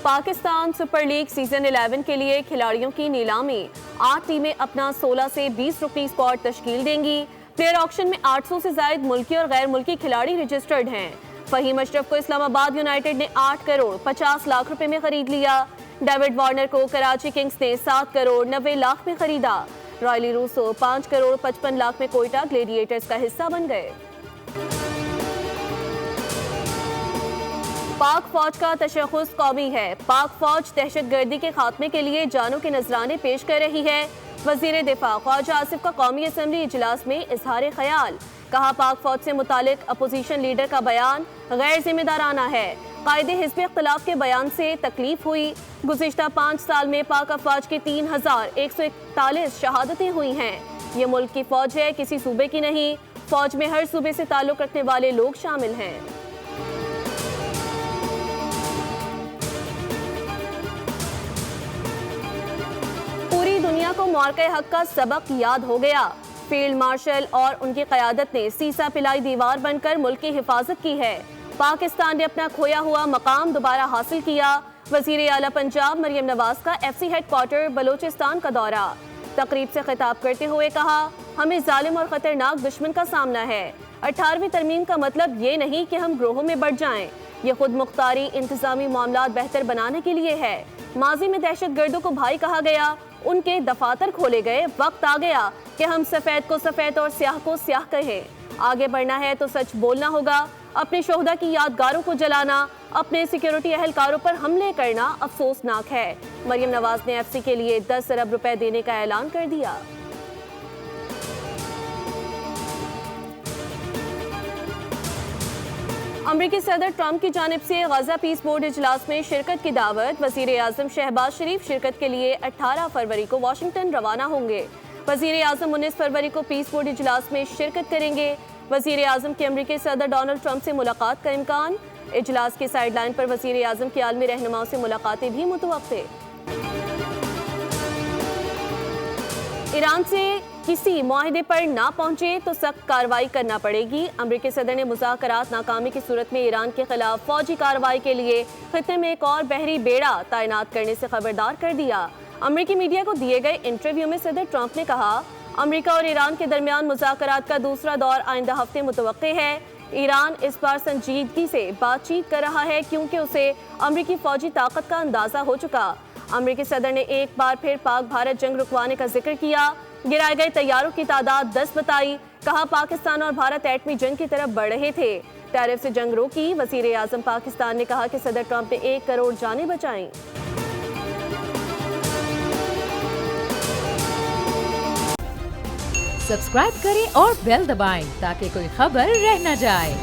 Pakistan super league season 11 کے لیے کھلاڑیوں کی نیلامی 8 ٹیمیں اپنا 16 سے 20 رکنی اسکواڈ تشکیل دیں گی۔ پلیئر آکشن میں 800 سے زائد ملکی اور غیر ملکی کھلاڑی رجسٹرڈ ہیں۔ فہیم اشرف کو اسلام آباد یونائیٹڈ نے 8 کروڑ 50 لاکھ روپے میں خرید لیا۔ ڈیوڈ وارنر کو کراچی کنگز نے 7 کروڑ 90 لاکھ میں خریدا۔ رائلی روسو 5 کروڑ 55 لاکھ میں کوئٹہ گلیڈیٹرز کا حصہ بن گئے۔ پاک فوج کا تشخص قومی ہے۔ پاک فوج دہشت گردی کے خاتمے کے لیے جانوں کے نذرانے پیش کر رہی ہے۔ وزیر دفاع خواجہ آصف کا قومی اسمبلی اجلاس میں اظہار خیال، کہا پاک فوج سے متعلق اپوزیشن لیڈر کا بیان غیر ذمہ دارانہ ہے۔ قائد حزب اختلاف کے بیان سے تکلیف ہوئی۔ گزشتہ 5 سال میں پاک افواج کی 3141 شہادتیں ہوئی ہیں۔ یہ ملک کی فوج ہے، کسی صوبے کی نہیں۔ فوج میں ہر صوبے سے تعلق رکھنے والے لوگ شامل ہیں۔ پوری دنیا کو معرکہ حق کا سبق یاد ہو گیا۔ فیلڈ مارشل اور ان کی قیادت نے سیسا پلائی دیوار بن کر ملک کی حفاظت کی ہے۔ پاکستان نے اپنا کھویا ہوا مقام دوبارہ حاصل کیا۔ وزیر اعلیٰ پنجاب مریم نواز کا F C headquarter Balochistan کا دورہ۔ تقریب سے خطاب کرتے ہوئے کہا، ہمیں ظالم اور خطرناک دشمن کا سامنا ہے۔ 18ویں ترمیم کا مطلب یہ نہیں کہ ہم گروہوں میں بٹ جائیں۔ یہ خود مختاری انتظامی معاملات بہتر بنانے کے لیے ہے۔ ماضی میں دہشت گردوں کو بھائی کہا گیا، ان کے دفاتر کھولے گئے۔ وقت آ گیا کہ ہم سفید کو سفید اور سیاہ کو سیاہ کہیں۔ آگے بڑھنا ہے تو سچ بولنا ہوگا۔ اپنے شہداء کی یادگاروں کو جلانا، اپنے سیکیورٹی اہلکاروں پر حملے کرنا افسوسناک ہے۔ مریم نواز نے ایف سی کے لیے 10 ارب روپے دینے کا اعلان کر دیا۔ امریکی صدر ٹرمپ کی جانب سے غزہ پیس بورڈ اجلاس میں شرکت کی دعوت۔ وزیر اعظم شہباز شریف شرکت کے لیے 18 فروری کو واشنگٹن روانہ ہوں گے۔ وزیر اعظم 19 فروری کو پیس بورڈ اجلاس میں شرکت کریں گے۔ وزیر اعظم کی امریکی صدر ڈونلڈ ٹرمپ سے ملاقات کا امکان۔ اجلاس کی سائیڈ لائن پر وزیر اعظم کی عالمی رہنماؤں سے ملاقاتیں بھی متوقع۔ ایران سے کسی معاہدے پر نہ پہنچے تو سخت کارروائی کرنا پڑے گی۔ امریکی صدر نے مذاکرات ناکامی کی صورت میں ایران کے خلاف فوجی کارروائی کے لیے خطے میں ایک اور بحری بیڑا تعینات کرنے سے خبردار کر دیا۔ امریکی میڈیا کو دیے گئے انٹرویو میں صدر ٹرمپ نے کہا، امریکہ اور ایران کے درمیان مذاکرات کا دوسرا دور آئندہ ہفتے متوقع ہے۔ ایران اس بار سنجیدگی سے بات چیت کر رہا ہے کیونکہ اسے امریکی فوجی طاقت کا اندازہ ہو چکا۔ امریکی صدر نے ایک بار پھر پاک بھارت جنگ رکوانے کا ذکر کیا۔ گرائے گئے طیاروں کی تعداد 10 بتائی۔ کہا پاکستان اور بھارت ایٹمی جنگ کی طرف بڑھ رہے تھے۔ ٹیرف سے جنگ روکی۔ وزیر اعظم پاکستان نے کہا کہ صدر ٹرمپ نے 1 کروڑ جانیں بچائیں۔ سبسکرائب کریں اور بیل دبائیں تاکہ کوئی خبر رہ نہ جائے۔